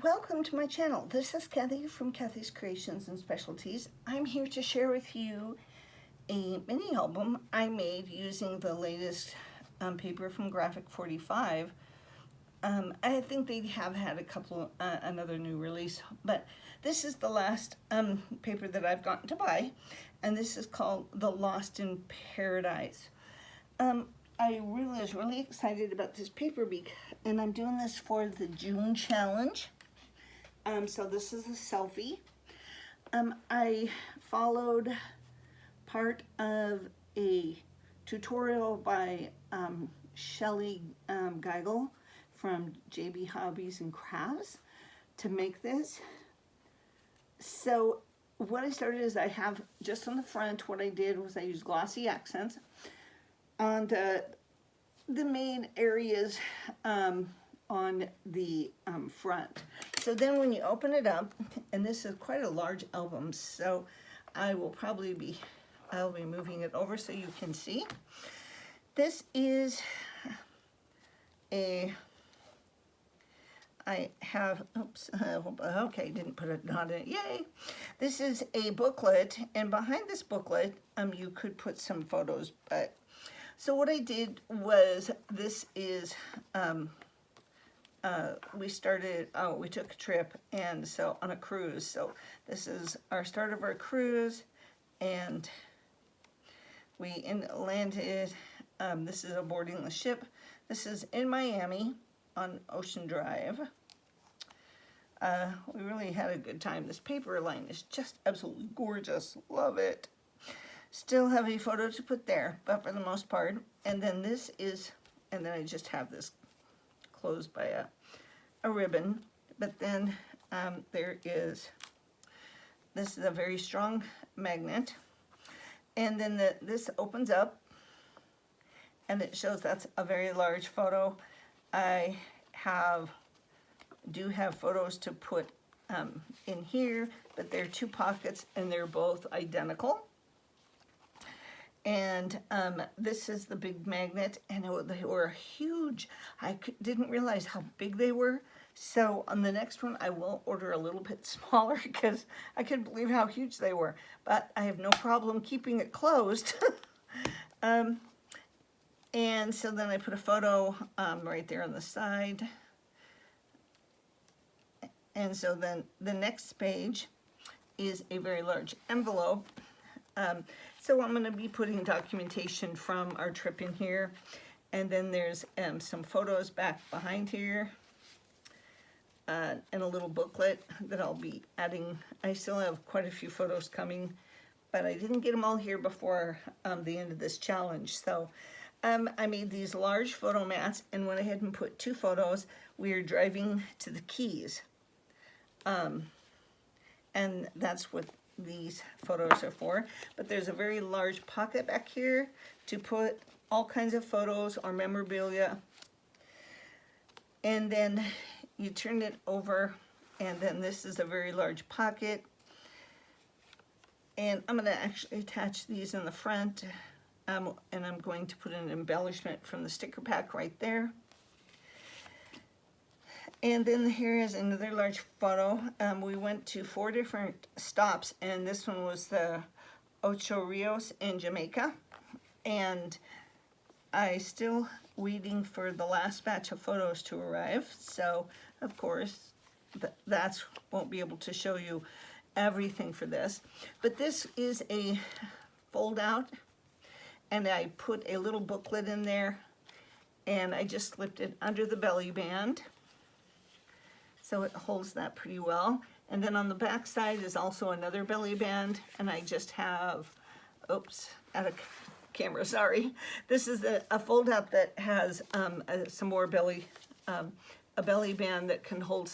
Welcome to my channel. This is Kathy from Kathy's Creations and Specialties. I'm here to share with you a mini album I made using the latest paper from Graphic 45. I think they have had a couple, another new release, but this is the last paper that I've gotten to buy, and this is called The Lost in Paradise. I was really excited about this paper and I'm doing this for the June challenge. So this is a selfie. I followed part of a tutorial by Shelly Geigel from JB Hobbies and Crafts to make this. So what I started is I have just on the front, what I did was I used glossy accents on the main areas on the front. So then when you open it up, and this is quite a large album, so I'll be moving it over so you can see. This is okay, didn't put it on it, yay. This is a booklet, and behind this booklet, you could put some photos, but so what I did was, this is, we took a trip, and so on a cruise. So this is our start of our cruise, and we landed, this is aboarding the ship. This is in Miami on Ocean Drive. We really had a good time. This paper line is just absolutely gorgeous. Love it. Still have a photo to put there, but for the most part. And then this is, and then I just have this closed by a ribbon. But then this is a very strong magnet. And then this opens up, and it shows that's a very large photo. I do have photos to put in here, but they're two pockets, and they're both identical. And this is the big magnet, and they were huge. I didn't realize how big they were. So on the next one, I will order a little bit smaller because I couldn't believe how huge they were. But I have no problem keeping it closed. And so then I put a photo right there on the side. And so then the next page is a very large envelope. So I'm going to be putting documentation from our trip in here, and then there's some photos back behind here, and a little booklet that I'll be adding. I still have quite a few photos coming, but I didn't get them all here before the end of this challenge. So I made these large photo mats and went ahead and put two photos. We are driving to the Keys, and that's what these photos are for. But there's a very large pocket back here to put all kinds of photos or memorabilia. And then you turn it over, and then this is a very large pocket. And I'm going to actually attach these in the front, and I'm going to put an embellishment from the sticker pack right there. And then here is another large photo. We went to 4 different stops, and this one was the Ocho Rios in Jamaica. And I still waiting for the last batch of photos to arrive. So, of course, that's won't be able to show you everything for this. But this is a fold out, and I put a little booklet in there, and I just slipped it under the belly band. So it holds that pretty well. And then on the back side is also another belly band, and I just have, oops, out of camera, sorry. This is a fold out that has some more a belly band that can hold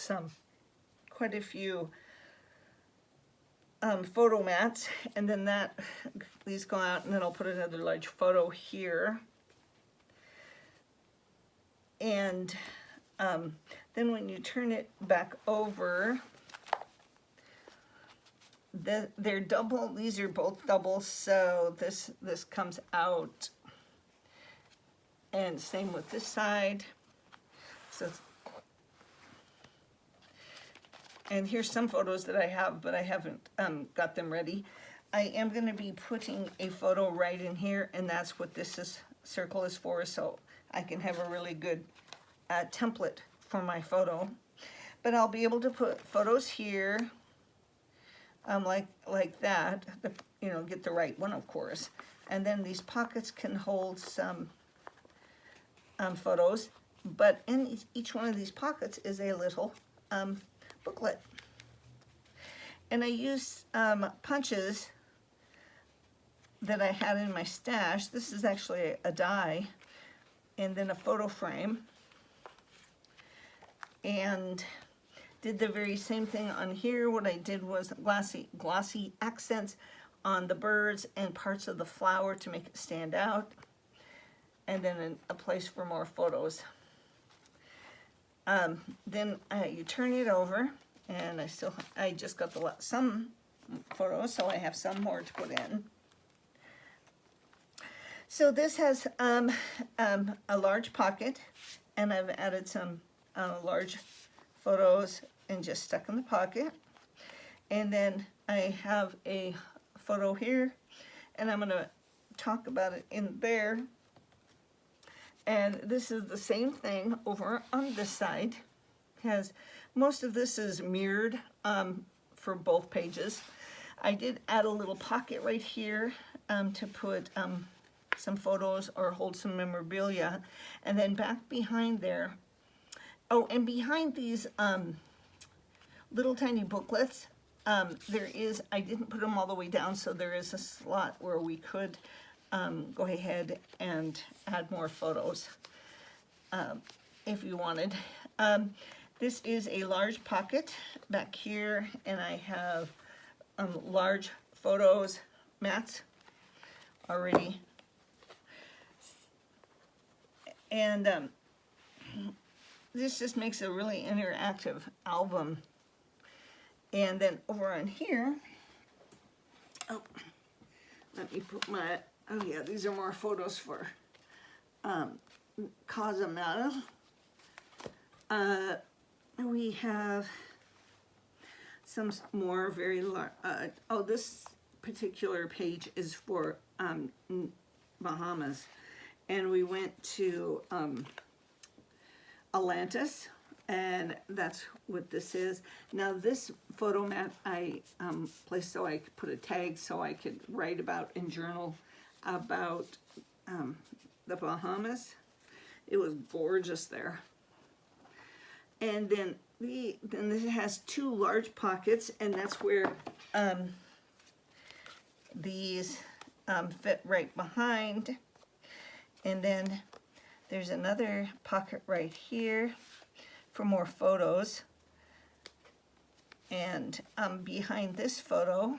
quite a few photo mats. And then these go out, and then I'll put another large photo here. And then when you turn it back over, they're double. These are both double, so this comes out, and same with this side. So and here's some photos that I have, but I haven't got them ready. I am going to be putting a photo right in here, and that's what circle is for, so I can have a really good template for my photo. But I'll be able to put photos here, like that, get the right one, of course. And then these pockets can hold some photos, but in each one of these pockets is a little booklet. And I use punches that I had in my stash. This is actually a die, and then a photo frame. And did the very same thing on here. What I did was glossy accents on the birds and parts of the flower to make it stand out. And then a place for more photos. Then you turn it over, and I just got some photos, so I have some more to put in. So this has a large pocket, and I've added some large photos and just stuck in the pocket. And then I have a photo here, and I'm going to talk about it in there. And this is the same thing over on this side. Most of this is mirrored for both pages. I did add a little pocket right here to put some photos or hold some memorabilia. And then back behind there, oh, and behind these little tiny booklets, I didn't put them all the way down, so there is a slot where we could go ahead and add more photos if you wanted. This is a large pocket back here, and I have large photos mats already. And this just makes a really interactive album. And then over on here, oh, let me put my, oh yeah, these are more photos for Cozumel. We have some more very large, oh, this particular page is for Bahamas. And we went to Atlantis, and that's what this is. Now this photo mat I placed so I could put a tag so I could write about and journal about the Bahamas. It was gorgeous there. And then this has two large pockets, and that's where these fit right behind. And then there's another pocket right here for more photos. And behind this photo,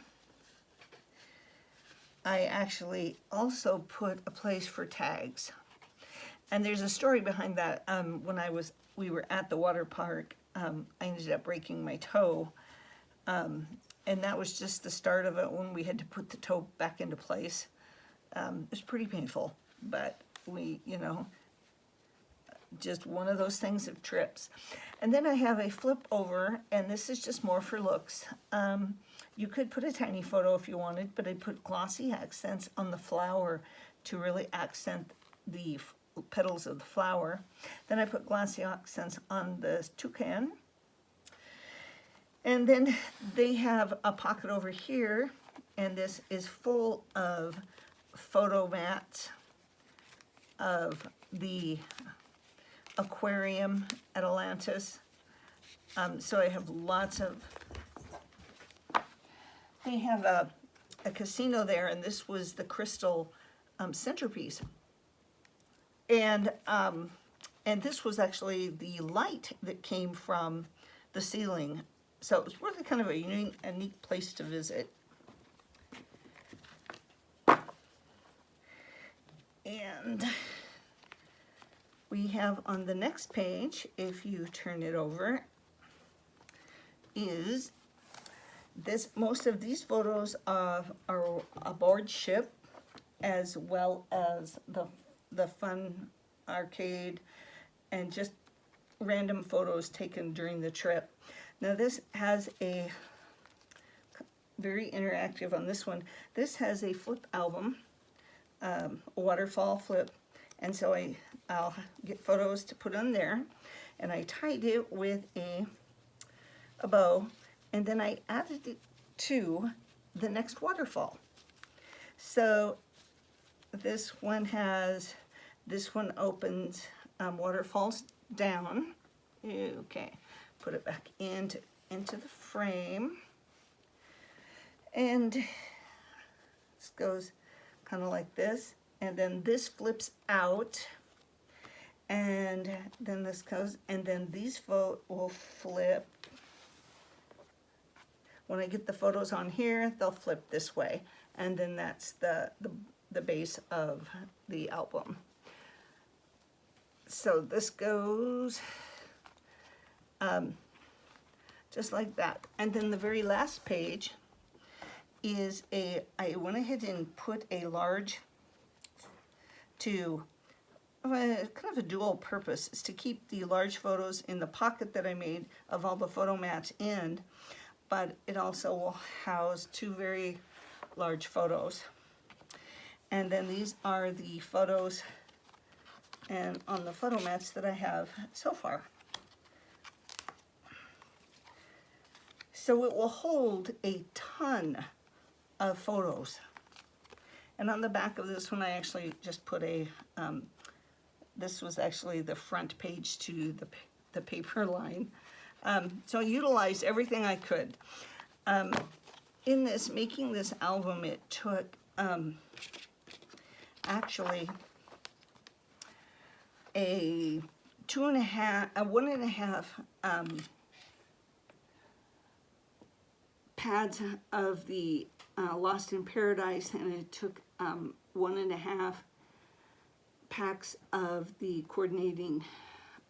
I actually also put a place for tags. And there's a story behind that. When we were at the water park, I ended up breaking my toe. And that was just the start of it when we had to put the toe back into place. It was pretty painful, but just one of those things of trips. And then I have a flip over, and this is just more for looks. You could put a tiny photo if you wanted, but I put glossy accents on the flower to really accent the petals of the flower. Then I put glossy accents on the toucan. And then they have a pocket over here, and this is full of photo mats of the aquarium at Atlantis. So I have lots of, they have a casino there, and this was the crystal centerpiece. And this was actually the light that came from the ceiling. So it was really kind of a neat place to visit. And we have on the next page, if you turn it over, is this. Most of these photos are aboard ship, as well as the fun arcade and just random photos taken during the trip. Now this has a very interactive on this one. This has a flip album, a waterfall flip, and so I'll get photos to put on there, and I tied it with a bow, and then I added it to the next waterfall. So this one opens, waterfalls down. Okay, put it back into the frame, and this goes kind of like this, and then this flips out, and then this goes, and then these will flip. When I get the photos on here, they'll flip this way, and then that's the base of the album. So this goes just like that. And then the very last page is I went ahead and put a large to kind of a dual purpose. Is to keep the large photos in the pocket that I made of all the photo mats in, but it also will house two very large photos. And then these are the photos and on the photo mats that I have so far. So it will hold a ton of photos. And on the back of this one, I actually just put a, this was actually the front page to the paper line. So I utilized everything I could. In this, making this album, it took actually a 1.5 pads of the Lost in Paradise, and it took 1.5 packs of the coordinating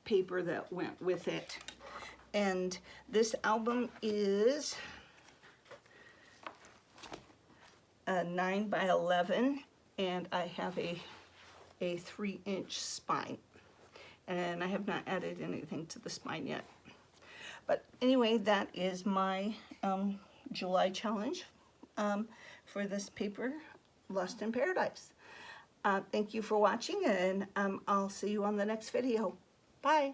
paper that went with it. And this album is a 9 by 11, and I have a 3-inch spine, and I have not added anything to the spine yet. But anyway, that is my July challenge for this paper, Lost in Paradise. Thank you for watching, and I'll see you on the next video. Bye.